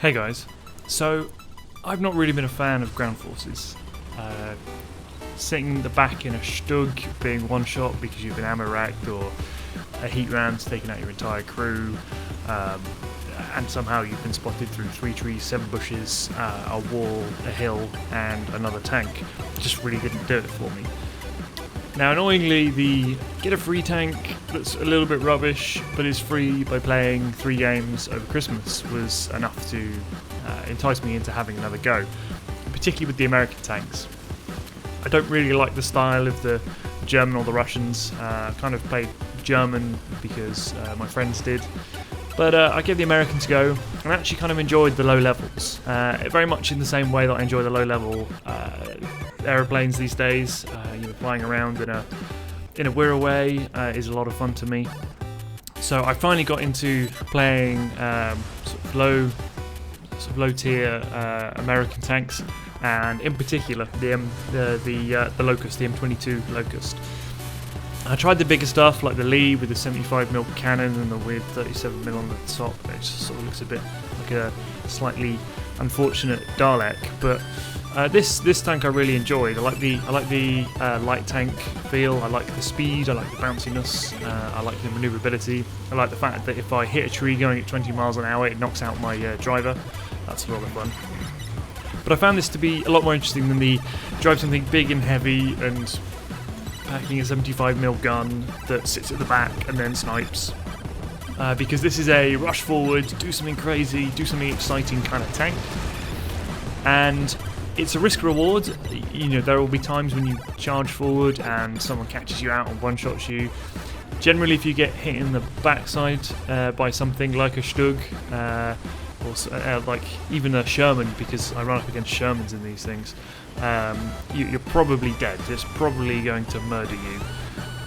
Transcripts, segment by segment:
Hey guys, so I've not really been a fan of ground forces. Sitting in the back in a Stug, being one shot because you've been ammo racked, or a heat round's taken out your entire crew, and somehow you've been spotted through 3 trees, 7 bushes, a wall, a hill, and another tank. It just really didn't do it for me. Now, annoyingly, the get a free tank that's a little bit rubbish, but is free by playing 3 games over Christmas was enough to entice me into having another go, particularly with the American tanks. I don't really like the style of the German or the Russians. Kind of played German because my friends did. But I gave the Americans a go, and actually kind of enjoyed the low levels. Very much in the same way that I enjoy the low level aeroplanes these days. Flying around in a Wirraway is a lot of fun to me. So I finally got into playing low tier American tanks, and in particular the Locust, the M-22 Locust. I tried the bigger stuff like the Lee with the 75mm cannon and the weird 37mm on the top. It just sort of looks a bit like a slightly unfortunate Dalek, but this tank I really enjoyed. I like the light tank feel. I like the speed. I like the bounciness. I like the manoeuvrability. I like the fact that if I hit a tree going at 20 miles an hour, it knocks out my driver. That's a lot of fun. But I found this to be a lot more interesting than the drive something big and heavy and packing a 75mm gun that sits at the back and then snipes. Because this is a rush forward, do something crazy, do something exciting kind of tank. And it's a risk reward. There will be times when you charge forward and someone catches you out and one-shots you. Generally, if you get hit in the backside by something like a Stug, or like even a Sherman, because I run up against Shermans in these things, you're probably dead. It's probably going to murder you.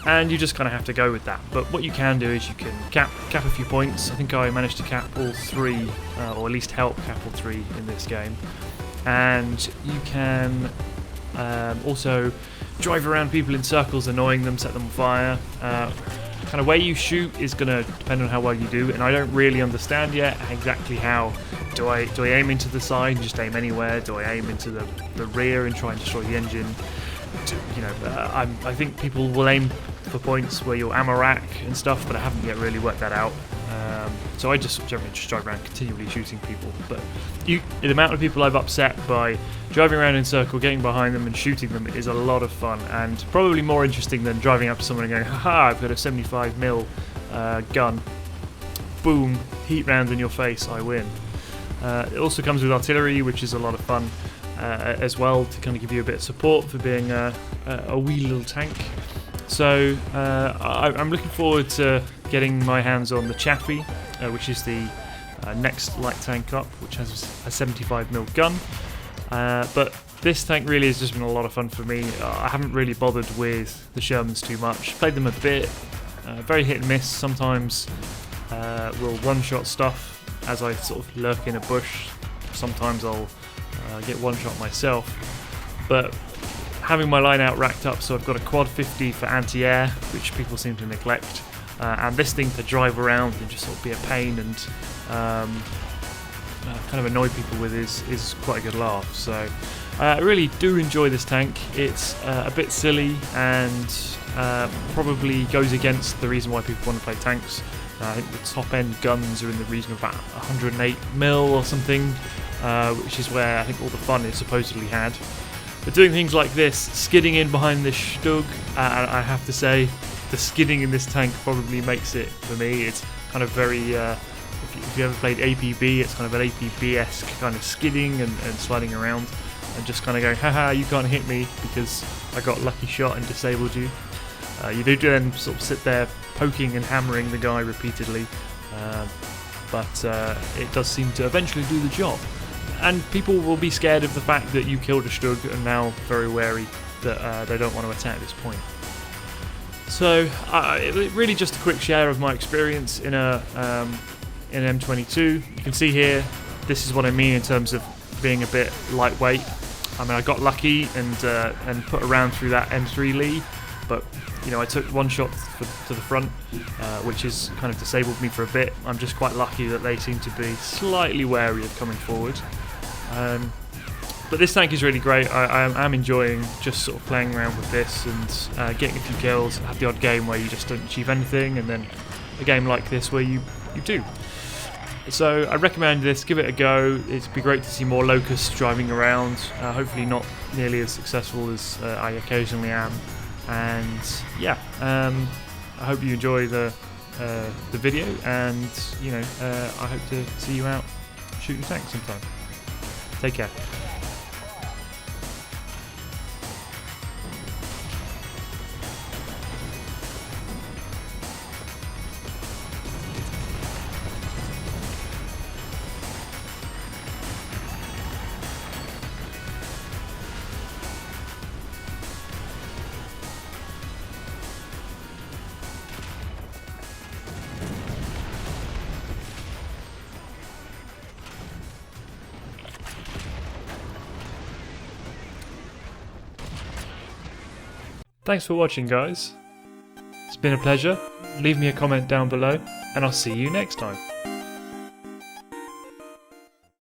And you just kind of have to go with that. But what you can do is you can cap a few points. I think I managed to cap all 3, or at least help cap all 3 in this game. And you can also drive around people in circles, annoying them, set them on fire. Kind of where you shoot is going to depend on how well you do, and I don't really understand yet exactly how. Do I aim into the side and just aim anywhere? Do I aim into the rear and try and destroy the engine? I think people will aim for points where you'll ammo rack and stuff, but I haven't yet really worked that out. So I just generally just drive around continually shooting people. But the amount of people I've upset by driving around in circle, getting behind them and shooting them is a lot of fun, and probably more interesting than driving up to someone and going, haha, I've got a 75mm gun. Boom, heat round in your face, I win. It also comes with artillery, which is a lot of fun as well, to kind of give you a bit of support for being a wee little tank. So I'm looking forward to getting my hands on the Chaffee, which is the next light tank up, which has a 75mm gun. But this tank really has just been a lot of fun for me. I haven't really bothered with the Shermans too much. Played them a bit, very hit and miss. Sometimes will one-shot stuff as I sort of lurk in a bush. Sometimes I'll get one-shot myself. But having my line out racked up, so I've got a quad 50 for anti-air, which people seem to neglect, and this thing to drive around and just sort of be a pain and kind of annoy people with is quite a good laugh. So I really do enjoy this tank. It's a bit silly and probably goes against the reason why people want to play tanks. I think the top end guns are in the region of about 108mm or something, which is where I think all the fun is supposedly had. But doing things like this, skidding in behind this Stug, I have to say, the skidding in this tank probably makes it for me. It's kind of very, if you ever played APB, it's kind of an APB-esque kind of skidding and sliding around and just kind of going, haha, you can't hit me because I got lucky shot and disabled you. You do then sort of sit there poking and hammering the guy repeatedly, but it does seem to eventually do the job. And people will be scared of the fact that you killed a Stug and now very wary that they don't want to attack this point. So really just a quick share of my experience in an M22. You can see here, this is what I mean in terms of being a bit lightweight. I mean, I got lucky and put around through that M3 Lee, but you know, I took one shot to the front, which has kind of disabled me for a bit. I'm just quite lucky that they seem to be slightly wary of coming forward. But this tank is really great. I am enjoying just sort of playing around with this and getting a few kills. I have the odd game where you just don't achieve anything, and then a game like this where you do. So I recommend this, give it a go. It'd be great to see more Locusts driving around, hopefully not nearly as successful as I occasionally am. And yeah, I hope you enjoy the video, and you know, I hope to see you out shooting tanks sometime. Take care. Thanks for watching, guys. It's been a pleasure. Leave me a comment down below, and I'll see you next time.